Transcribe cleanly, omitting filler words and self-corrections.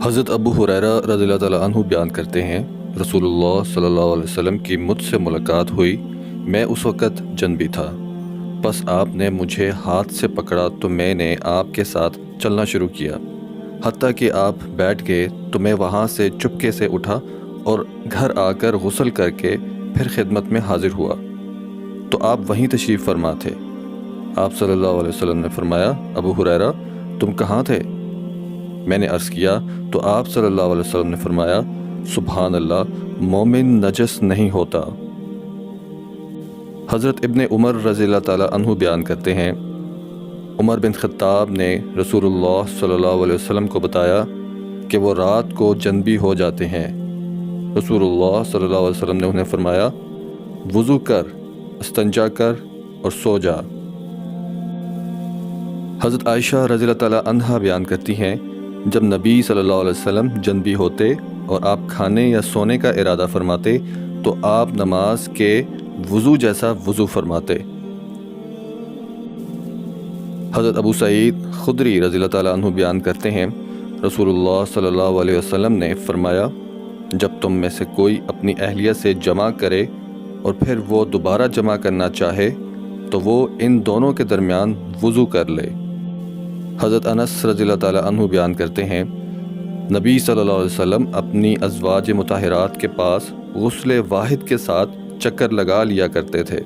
حضرت ابو ہریرہ رضی اللہ تعالیٰ عنہ بیان کرتے ہیں، رسول اللہ صلی اللہ علیہ وسلم کی مجھ سے ملاقات ہوئی، میں اس وقت جنبی تھا، پس آپ نے مجھے ہاتھ سے پکڑا تو میں نے آپ کے ساتھ چلنا شروع کیا، حتیٰ کہ آپ بیٹھ گئے تو میں وہاں سے چپکے سے اٹھا اور گھر آ کر غسل کر کے پھر خدمت میں حاضر ہوا تو آپ وہیں تشریف فرما تھے۔ آپ صلی اللہ علیہ وسلم نے فرمایا، ابو ہریرہ تم کہاں تھے؟ میں نے عرض کیا تو آپ صلی اللہ علیہ وسلم نے فرمایا، سبحان اللہ، مومن نجس نہیں ہوتا۔ حضرت ابن عمر رضی اللہ تعالیٰ عنہ بیان کرتے ہیں، عمر بن خطاب نے رسول اللہ صلی اللہ علیہ وسلم کو بتایا کہ وہ رات کو جنبی ہو جاتے ہیں۔ رسول اللہ صلی اللہ علیہ وسلم نے انہیں فرمایا، وضو کر، استنجا کر اور سو جا۔ حضرت عائشہ رضی اللہ تعالیٰ عنہا بیان کرتی ہیں، جب نبی صلی اللہ علیہ وسلم جنبی ہوتے اور آپ کھانے یا سونے کا ارادہ فرماتے تو آپ نماز کے وضو جیسا وضو فرماتے۔ حضرت ابو سعید خدری رضی اللہ تعالیٰ عنہ بیان کرتے ہیں، رسول اللہ صلی اللہ علیہ وسلم نے فرمایا، جب تم میں سے کوئی اپنی اہلیہ سے جمع کرے اور پھر وہ دوبارہ جمع کرنا چاہے تو وہ ان دونوں کے درمیان وضو کر لے۔ حضرت انس رضی اللہ تعالیٰ عنہ بیان کرتے ہیں، نبی صلی اللہ علیہ وسلم اپنی ازواج مطہرات کے پاس غسل واحد کے ساتھ چکر لگا لیا کرتے تھے۔